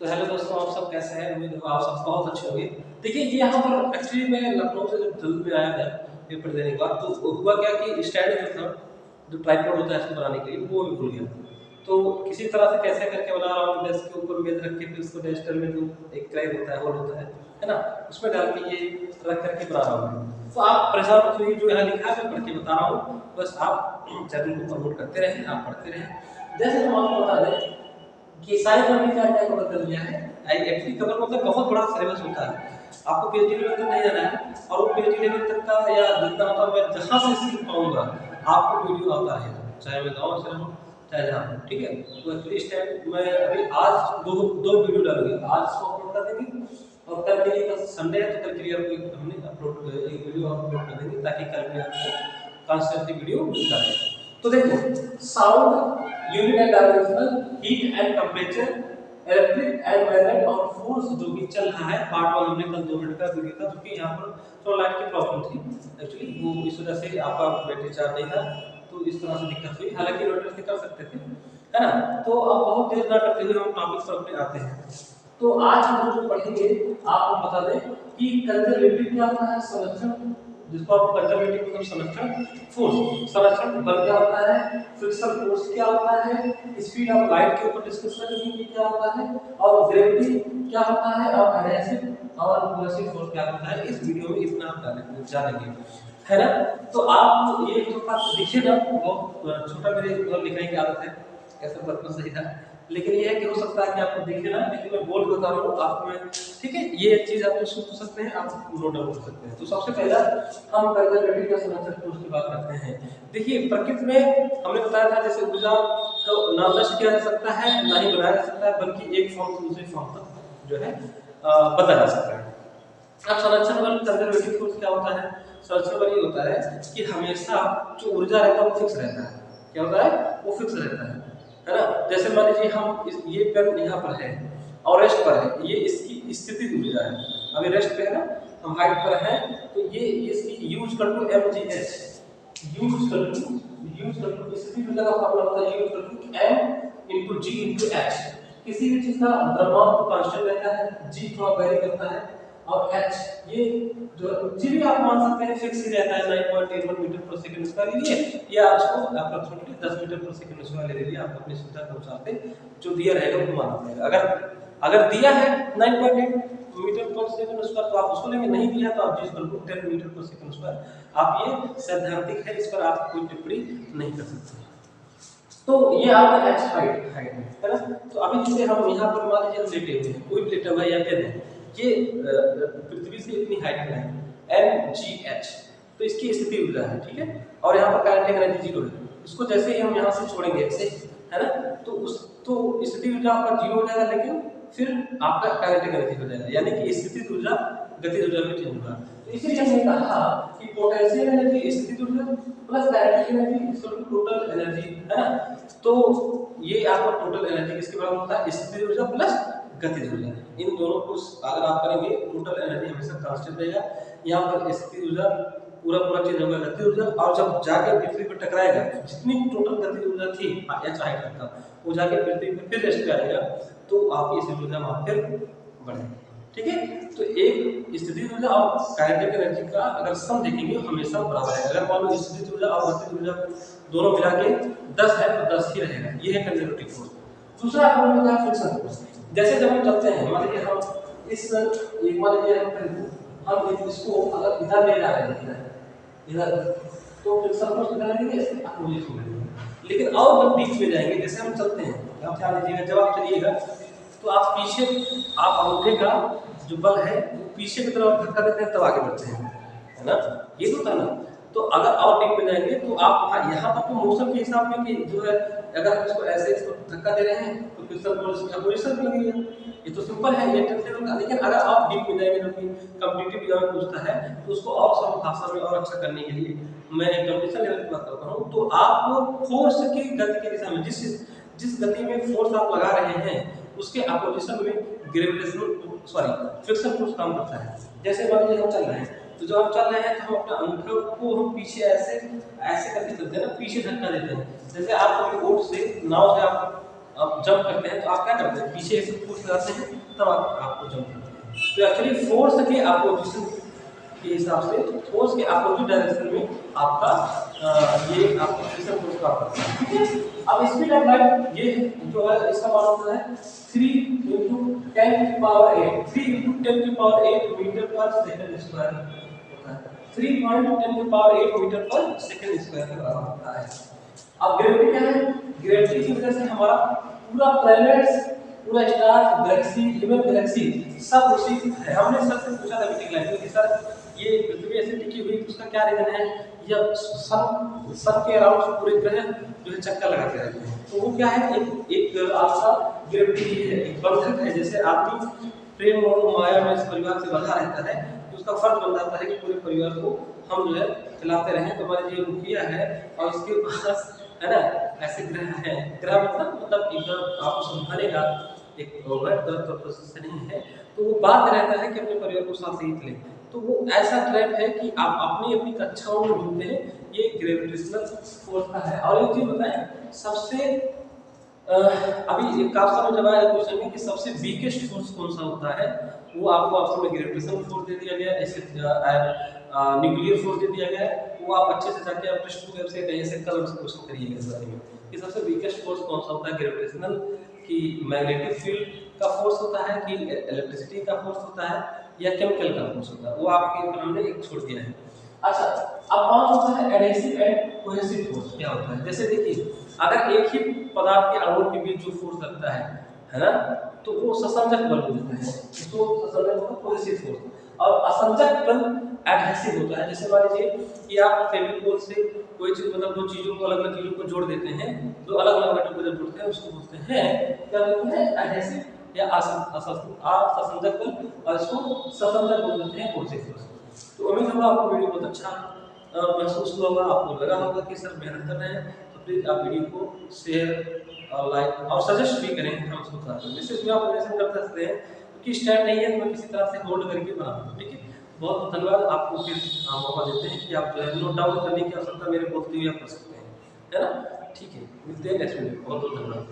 तो हेलो दोस्तों, आप सब कैसे हैं? उम्मीद है आप सब बहुत अच्छे होंगे। देखिए, ये यहाँ पर एक्चुअली मैं लखनऊ से जब जल्द में आया था पेपर देने के बाद, तो हुआ क्या कि स्टैंड जो था, जो ट्राइपॉड होता है इसको बनाने के लिए, वो भी भूल गया। तो किसी तरह से कैसे करके बना रहा हूँ, डेस्क के ऊपर मेज रख के, फिर उसको डस्टर में जो एक क्रैक होता है, होल होता है ना, उसमें डाल के ये रख करके बना रहा हूँ। तो आप परेशान मत होइए, जो यहाँ लिखा है मैं पढ़ के बता रहा हूँ, बस आप चैनल को प्रमोट करते रहें, आप पढ़ते रहें। जैसे हम आपको बता दें कि साइंस में क्या क्या कवर कर लिया है। एक्चुअली कवर मतलब बहुत बड़ा सिलेबस होता है, आपको पीएचडी लेवल तक नहीं जाना है, और वो पीएचडी लेवल तक का या जितना होता है मैं जहाँ से सीख पाऊंगा आपको वीडियो आता रहेगा, चाहे मैं गाँव से रहूँ चाहे जहाँ हूँ, ठीक है। तो एक्चुअली इस टाइम मैं अभी आज दो दो वीडियो डालूंगी, आज इसको अपलोड कर देंगे और कल के लिए, कल संडे है तो कल के लिए आपको हमने अपलोड एक वीडियो अपलोड कर देंगे, ताकि कल में आपको कॉन्स्टेंटली वीडियो मिलता रहे। तो देखो, sound, unit and dimensional, heat and temperature, electric and magnet और फोर्स जो कि चल रहा है। पार्ट 1 हमने कल 2 मिनट का वीडियो था, क्योंकि यहाँ पर थोड़ा लाइट की प्रॉब्लम थी एक्चुअली, वो इस वजह से आपका बैटरी चार्ज नहीं था, तो इस तरह से दिक्कत हुई। हालांकि रोटर से कर सकते थे, है ना। तो अब बहुत देर ना करते हुए हम टॉपिक पर अपने आते हैं। तो आज हम जो पढ़ेंगे, आपको बता दें कि कंजर्वेटिव क्या होता है, संरक्षण, जिसको आप कंजर्वेटिव मतलब संरक्षण, फोर्स संरक्षण बल क्या होता है, फ्रिक्शन फोर्स क्या होता है, स्पीड ऑफ लाइट के ऊपर डिस्कस करेंगे क्या होता है, और ग्रेविटी क्या होता है, और एडहेसिव और कोहेसिव फोर्स क्या होता है। इस वीडियो में इतना आप जानेंगे, है ना। तो आप ये जो बात देखिए ना, बहुत छोटा मेरे लिखने की आदत है, ऐसा बचपन से ही था, लेकिन ये है कि हो सकता है कि आपको दिखे ना, लेकिन मैं बोल बता रहा हूँ आपको मैं, ठीक है। ये चीज आप सुन सकते हैं, आप नोट डाउन कर सकते हैं। तो सबसे पहला हम कंजर्वेटिव का संरक्षण फोर्स की बात करते हैं। देखिए, प्रकृति में हमने बताया था, जैसे ऊर्जा को ना नष्ट किया जा सकता है, ना ही बनाया जा सकता है, बल्कि एक फॉर्म से दूसरे फॉर्म तक जो है बदला जा सकता है। अब संरक्षण बल, कंजर्वेटिव फोर्स क्या होता है? संरक्षण बल ये होता है कि हमेशा जो ऊर्जा रहता है वो फिक्स रहता है। क्या होता है? वो फिक्स रहता है ना। जैसे मान लीजिए हम ये पेन यहाँ पर है और रेस्ट पर है, ये इसकी स्थिति ऊर्जा है। अभी रेस्ट पे है ना, हम हाइट पर है, तो ये इसकी यूज कर टू mgh, यूज कर टू स्थिति ऊर्जा का फॉर्मूला होता है यूज कर to m into g into h। किसी भी चीज का द्रव्यमान कांस्टेंट रहता है, g थोड़ा वेरी करता है, और h ये जो g भी आप मान सकते हैं फिक्स ही रहता है, 9.81 मीटर पर सेकंड स्क्वायर ले लिए, या इसको अप्रोक्सीमेटली 10 मीटर पर सेकंड स्क्वायर ले लीजिए, आप अपनी सुविधा के अनुसार से जो दिया रहेगा वो मानना पड़ेगा। अगर दिया है 9.8 मीटर पर सेकंड स्क्वायर तो आप उसको लेंगे, नहीं दिया तो आप जिस 10 मीटर पर सेकंड स्क्वायर, आप ये सैद्धांतिक है, इस पर आप कोई टिप्पणी नहीं कर सकते। तो ये आपका एच हाइट है ना। तो अभी जैसे हम यहाँ पर मान लीजिए हम लेटे हुए हैं, कोई भी लेटा हुआ है या पेन है, ये पृथ्वी से इतनी हाइट पर है mgh, तो इसकी स्थिति ऊर्जा है, ठीक है। और यहाँ पर काइनेटिक एनर्जी 0 है। इसको जैसे ही हम यहाँ से छोड़ेंगे ऐसे, है ना, तो स्थिति ऊर्जा आपका 0 हो जाएगा, लेकिन फिर आपका काइनेटिक एनर्जी हो जाएगा, यानी कि स्थिति ऊर्जा गतिज ऊर्जा में चेंज होगा। तो इसीलिए हमने कहा कि पोटेंशियल एनर्जी स्थिति ऊर्जा plus kinetic energy equal to total energy, है ना। तो ये आपका टोटल एनर्जी किसके बराबर होता है? स्थिति ऊर्जा प्लस गतिज ऊर्जा। इन दोनों को अगर आप करेंगे, टोटल एनर्जी हमेशा कांस्टेंट रहेगा। यहाँ पर स्थिति ऊर्जा पूरा चेंज होगा गतिज ऊर्जा, और जब जाके पृथ्वी पर टकराएगा, जितनी टोटल गतिज ऊर्जा थी या चाहे तक, वो जाके पृथ्वी पर फिर रेस्ट पे आएगा, तो आपकी स्थिति ऊर्जा वहां फिर बढ़ेगी, ठीक है। तो एक स्थिति ऊर्जा और काइनेटिक एनर्जी का अगर सम देखेंगे हमेशा बराबर है। अगर मान लो स्थिति ऊर्जा और गतिज ऊर्जा दोनों मिला के 10 है तो 10 ही रहेगा, ये है कंजर्वेटिव फोर्स। दूसरा आपको मिलता है फ्रिक्शन फोर्स। जैसे जब हम चलते हैं, मान लीजिए हम इस एक मान लीजिए हम इसको अगर इधर ले जा रहे हैं, इधर, तो फ्रिक्शन फोर्स कितना लगेगा? इसके अपोजिट में। लेकिन और जब बीच में जाएंगे, जैसे हम चलते हैं, आप ध्यान दीजिएगा, जब आप चलिएगा तो आप पीछे, आप अंगूठे का जो बल है वो पीछे की तरफ धक्का देते हैं, तब आगे बढ़ते हैं, है ना। ये तो था ना। तो अगर और डीप में जाएंगे तो आप यहाँ पर तो मोशन के हिसाब में कि जो है, अगर हम इसको ऐसे इसको धक्का दे रहे हैं तो फ्रिक्शन फोर्स की पोजीशन पे लगेगा, ये तो सिंपल है, ये टेंशन का। लेकिन अगर आप डीप में जाएंगे, जो कि कॉम्पिटिटिव एग्जाम पूछता है, तो उसको और सरल भाषा में और अच्छा करने के लिए मैं कंपटीशन लेवल की बात करता हूँ। तो आप फोर्स की गति की दिशा में, जिस गति में फोर्स आप लगा रहे हैं, उसके अपोजिशन में फ्रिक्शन फोर्स काम करता है। जैसे मान लीजिए हम चल रहे हैं, तो जब हम चल रहे हैं तो हम अपना अंगूठे को हम पीछे ऐसे करके चलते हैं ना, पीछे धक्का देते हैं। जैसे आप कभी बोट से, नाव से आप आप जंप करते हैं तो आप क्या करते हैं, पीछे से फोर्स लगाते हैं तब आपको जंप करते हैं। तो एक्चुअली फोर्स के अपोजिशन के हिसाब से फोर्स के अपोजिट डायरेक्शन में आपका ये आपका फ्रिक्शन फोर्स काम करता है, ठीक है। अब स्पीड ऑफ लाइट ये जो है इसका मान होता है 3 × 10⁸ 3 × 10⁸ मीटर पर सेकंड स्क्वायर होता है। 3.10⁸ मीटर पर सेकंड स्क्वायर के बराबर होता है। अब ग्रेविटी क्या है, ग्रेविटी की वजह से हमारा पूरा प्लैनेट्स, पूरा स्टार, गैलेक्सी, इवन गैलेक्सी सब उसी है। हमने सर से पूछा था मीटिंग लाइन में कि सर ये पृथ्वी ऐसे टिकी हुई उसका क्या रीजन है, या सन के अराउंड पूरे ग्रह जो है चक्कर लगाते रहते हैं। तो वो क्या है, एक आपका ग्रेविटी है, एक बंधक है। जैसे आदमी प्रेम और माया में इस परिवार से बंधा रहता है तो उसका फर्ज बन जाता है कि पूरे परिवार को हम जो है खिलाते रहें। तो हमारे जो रुकिया है और उसके पास है ना ऐसे ग्रह है, ग्रह मतलब एकदम आपको संभालेगा, एक ओवर तो प्रोसेस नहीं है, तो वो बात रहता है कि अपने परिवार को साथ ही चले। तो वो ऐसा ट्रैप है कि आप अपनी अपनी कक्षाओं में ढूंढते हैं, ये ग्रेविटेशनल फोर्स का है। और एक चीज बताएं, सबसे अभी एक काफी समय जब आया क्वेश्चन में कि सबसे वीकेस्ट फोर्स कौन सा होता है, वो आपको ऑप्शन में ग्रेविटेशनल फोर्स दे दिया गया है, ऐसे न्यूक्लियर फोर्स दे दिया गया है। वो आप अच्छे से जाके आप टेक्स्ट बुक से कहीं से कल क्वेश्चन करिएगा इस बारे में कि सबसे वीकेस्ट फोर्स कौन सा होता है, ग्रेविटेशनल की मैग्नेटिक फील्ड का फोर्स होता है कि इलेक्ट्रिसिटी का फोर्स होता है या केमिकल का फोर्स होता है, वो आपके हमने एक छोड़ दिया है। अच्छा, अब बात होता है एडहेसिव एंड कोहेसिव फोर्स क्या होता है। जैसे देखिए, अगर एक ही पदार्थ के अणुओं के बीच जो फोर्स लगता है ना, तो वो ससंजक बल होता है, इसको ससंजक बल कोहेसिव फोर्स। और असंजक बल एडहेसिव होता है। जैसे मान लीजिए कि आप फेविकोल से कोई चीज मतलब दो चीजों को अलग-अलग चीजों को जोड़ देते हैं, दो अलग-अलग मेटल को जब जोड़ते हैं उसको बोलते हैं क्या बोलते हैं, एडहेसिव या असंजक बल, और इसको ससंजक बल बोलते हैं कोहेसिव फोर्स। तो उम्मीद है आपको वीडियो बहुत अच्छा महसूस हुआ होगा, आपको लगा होगा कि सर मेहनत कर रहे हैं, तो प्लीज आप वीडियो को शेयर और लाइक और सजेस्ट भी करें, हम उसको करते हैं। जैसे इसमें आप सजेशन कर सकते हैं क्योंकि स्टैंड नहीं है तो मैं किसी तरह से होल्ड करके बना दूँ, ठीक है। बहुत बहुत धन्यवाद, आपको फिर मौका देते हैं कि आप जो है नोट डाउन करने की आवश्यकता मेरे बोलते हुए आप कर सकते हैं, है ना। ठीक है, मिलते हैं नेक्स्ट वीडियो, बहुत बहुत धन्यवाद।